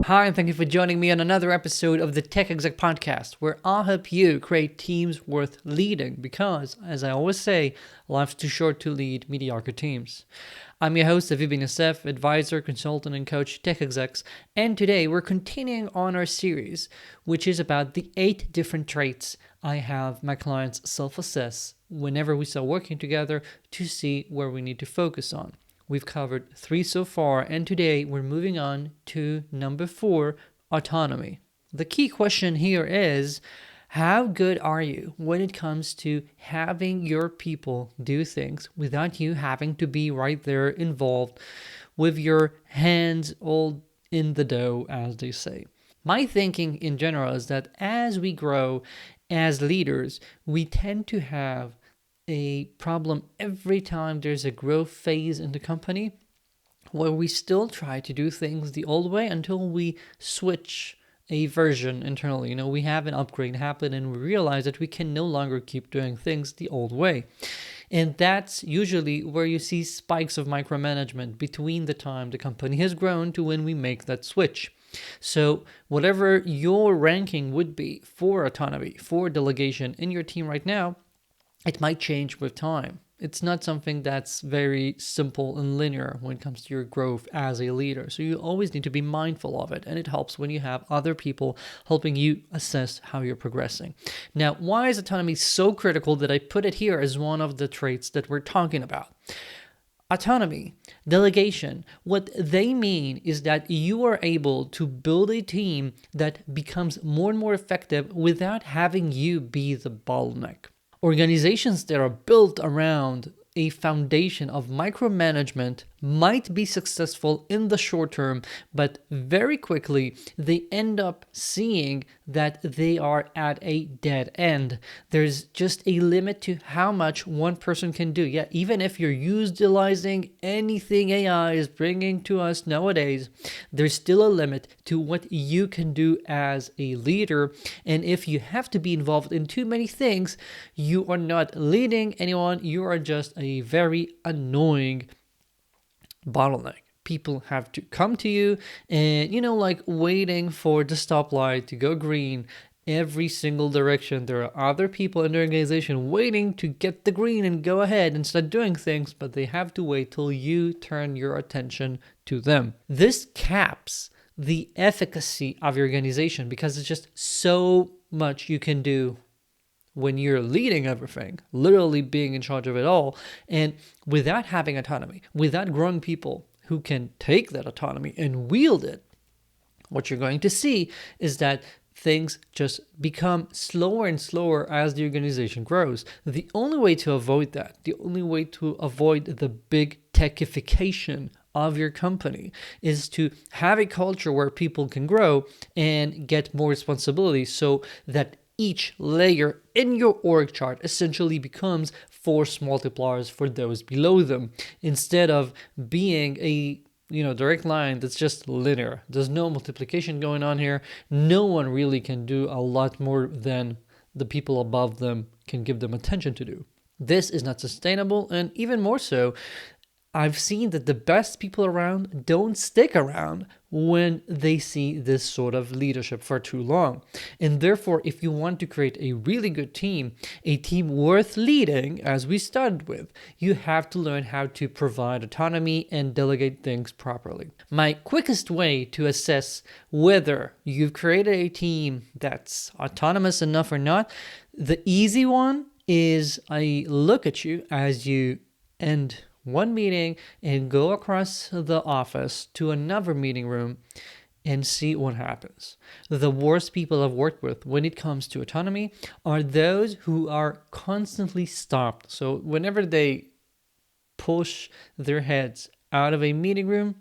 Hi, and thank you for joining me on another episode of the Tech Exec Podcast, where I'll help you create teams worth leading because, as I always say, life's too short to lead mediocre teams. I'm your host, Aviv Ben-Yosef, advisor, consultant, and coach Tech Execs, and today we're continuing on our series, which is about the 8 different traits I have my clients self-assess whenever we start working together to see where we need to focus on. We've covered 3 so far, and today we're moving on to number 4, autonomy. The key question here is, how good are you when it comes to having your people do things without you having to be right there involved with your hands all in the dough, as they say? My thinking in general is that as we grow as leaders, we tend to have a problem every time there's a growth phase in the company where we still try to do things the old way until we switch a version internally. We have an upgrade happen and we realize that we can no longer keep doing things the old way. And that's usually where you see spikes of micromanagement between the time the company has grown to when we make that switch. So whatever your ranking would be for autonomy, for delegation in your team right now, it might change with time. It's not something that's very simple and linear when it comes to your growth as a leader. So you always need to be mindful of it. And it helps when you have other people helping you assess how you're progressing. Now, why is autonomy so critical that I put it here as one of the traits that we're talking about? Autonomy, delegation, what they mean is that you are able to build a team that becomes more and more effective without having you be the bottleneck. Organizations that are built around a foundation of micromanagement might be successful in the short term, but very quickly they end up seeing that they are at a dead end. There's just a limit to how much one person can do. Yeah, even if you're utilizing anything AI is bringing to us nowadays, there's still a limit to what you can do as a leader. And if you have to be involved in too many things, you are not leading anyone. You are just a very annoying bottleneck. People have to come to you and, like waiting for the stoplight to go green every single direction. There are other people in the organization waiting to get the green and go ahead and start doing things, but they have to wait till you turn your attention to them. This caps the efficacy of your organization because it's just so much you can do when you're leading everything, literally being in charge of it all, and without having autonomy, without growing people who can take that autonomy and wield it, what you're going to see is that things just become slower and slower as the organization grows. The only way to avoid that, the only way to avoid the big techification of your company is to have a culture where people can grow and get more responsibility so that each layer in your org chart essentially becomes force multipliers for those below them instead of being a direct line that's just linear. There's no multiplication going on here. No one really can do a lot more than the people above them can give them attention to do. This is not sustainable, and even more so, I've seen that the best people around don't stick around when they see this sort of leadership for too long. And therefore, if you want to create a really good team, a team worth leading, as we started with, you have to learn how to provide autonomy and delegate things properly. My quickest way to assess whether you've created a team that's autonomous enough or not, the easy one is I look at you as you end one meeting and go across the office to another meeting room and see what happens. The worst people I've worked with when it comes to autonomy are those who are constantly stopped. So whenever they push their heads out of a meeting room,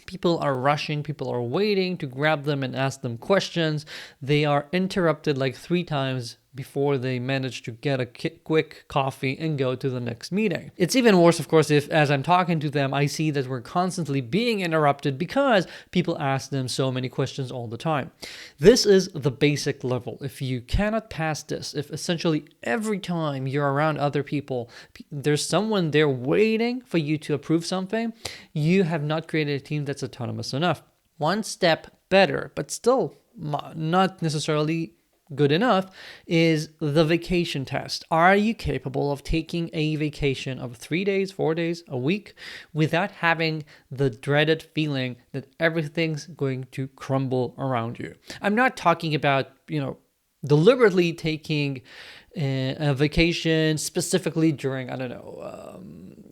people are rushing, people are waiting to grab them and ask them questions. They are interrupted like 3 times before they manage to get a quick coffee and go to the next meeting. It's even worse, of course, if as I'm talking to them, I see that we're constantly being interrupted because people ask them so many questions all the time. This is the basic level. If you cannot pass this, if essentially every time you're around other people, there's someone there waiting for you to approve something, you have not created a team that's autonomous enough. One step better, but still not necessarily good enough, is the vacation test. Are you capable of taking a vacation of 3 days, 4 days, a week without having the dreaded feeling that everything's going to crumble around you? I'm not talking about, deliberately taking a vacation specifically during,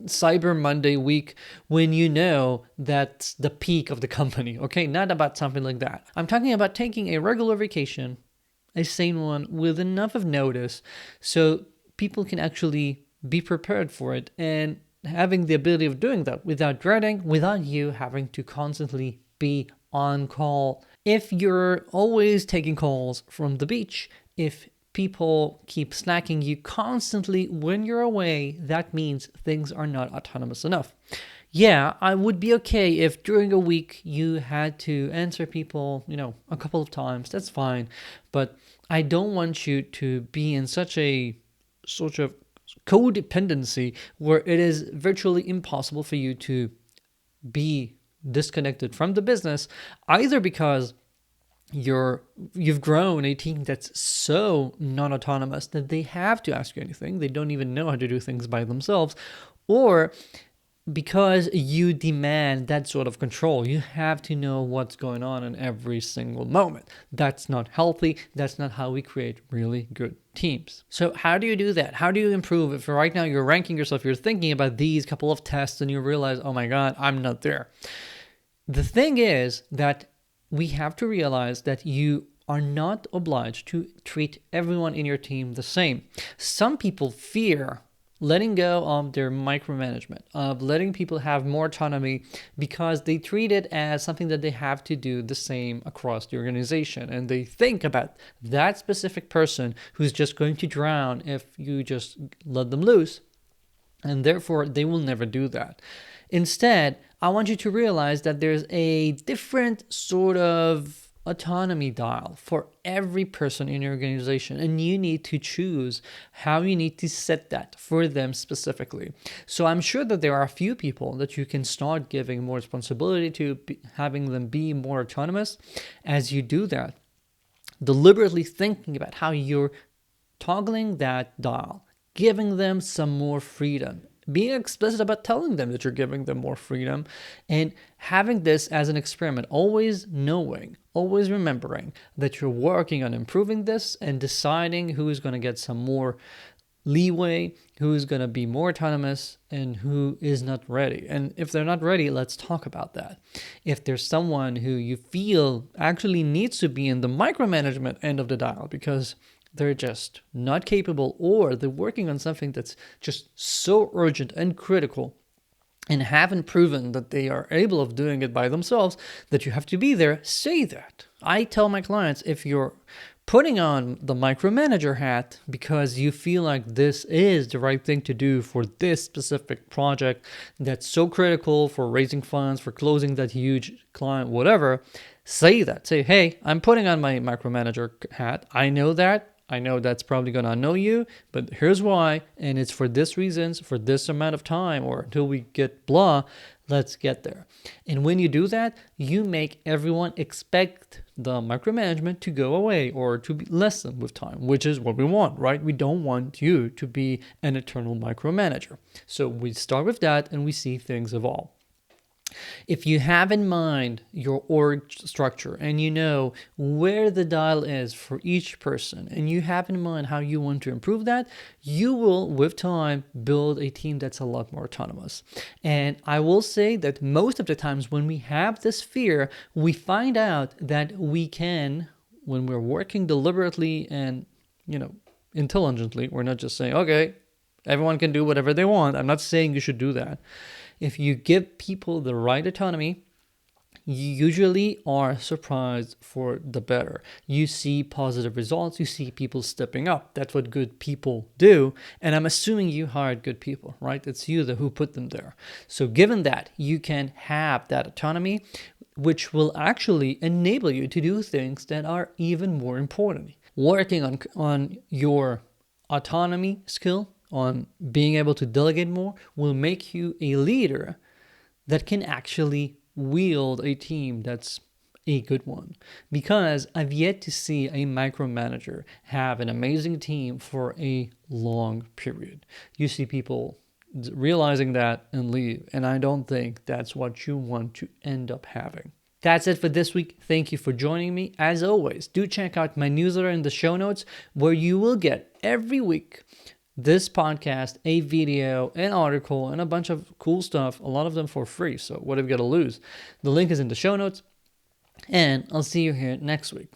Cyber Monday week when you know that's the peak of the company, okay? Not about something like that. I'm talking about taking a regular vacation, a sane one, with enough of notice so people can actually be prepared for it and having the ability of doing that without dreading, without you having to constantly be on call. If you're always taking calls from the beach, if people keep snacking you constantly when you're away, that means things are not autonomous enough. Yeah, I would be okay if during a week you had to answer people, a couple of times. That's fine. But I don't want you to be in such a sort of codependency where it is virtually impossible for you to be disconnected from the business, either because you've grown a team that's so non-autonomous that they have to ask you anything. They don't even know how to do things by themselves, or because you demand that sort of control. You have to know what's going on in every single moment. That's not healthy. That's not how we create really good teams. So how do you do that? How do you improve? If right now you're ranking yourself, you're thinking about these couple of tests and you realize, oh my God, I'm not there. The thing is that we have to realize that you are not obliged to treat everyone in your team the same. Some people fear letting go of their micromanagement, of letting people have more autonomy because they treat it as something that they have to do the same across the organization. And they think about that specific person who's just going to drown if you just let them loose. And therefore, they will never do that. Instead, I want you to realize that there's a different sort of autonomy dial for every person in your organization, and you need to choose how you need to set that for them specifically. So I'm sure that there are a few people that you can start giving more responsibility to, having them be more autonomous. As you do that, deliberately thinking about how you're toggling that dial, giving them some more freedom, being explicit about telling them that you're giving them more freedom, and having this as an experiment, always knowing, always remembering that you're working on improving this and deciding who is going to get some more leeway, who is going to be more autonomous, and who is not ready. And if they're not ready, let's talk about that. If there's someone who you feel actually needs to be in the micromanagement end of the dial because they're just not capable, or they're working on something that's just so urgent and critical and haven't proven that they are able of doing it by themselves, that you have to be there, say that. I tell my clients, if you're putting on the micromanager hat because you feel like this is the right thing to do for this specific project that's so critical for raising funds, for closing that huge client, whatever, say that. Say, hey, I'm putting on my micromanager hat. I know that. I know that's probably going to annoy you, but here's why, and it's for this reasons, for this amount of time, or until we get blah, let's get there. And when you do that, you make everyone expect the micromanagement to go away or to be lessen with time, which is what we want, right? We don't want you to be an eternal micromanager. So we start with that and we see things evolve. If you have in mind your org structure and you know where the dial is for each person and you have in mind how you want to improve that, you will, with time, build a team that's a lot more autonomous. And I will say that most of the times when we have this fear, we find out that we can, when we're working deliberately and, intelligently, we're not just saying, okay, everyone can do whatever they want. I'm not saying you should do that. If you give people the right autonomy, you usually are surprised for the better. You see positive results. You see people stepping up. That's what good people do. And I'm assuming you hired good people, right? It's you who put them there. So given that, you can have that autonomy, which will actually enable you to do things that are even more important. Working on your autonomy skill, on being able to delegate more, will make you a leader that can actually wield a team that's a good one, because I've yet to see a micromanager have an amazing team for a long period. You see people realizing that and leave, and I don't think that's what you want to end up having. That's it for this week. Thank you for joining me. As always, do check out my newsletter in the show notes, where you will get every week this podcast, a video, an article, and a bunch of cool stuff, a lot of them for free. So what have you got to lose? The link is in the show notes. And I'll see you here next week.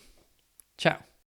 Ciao.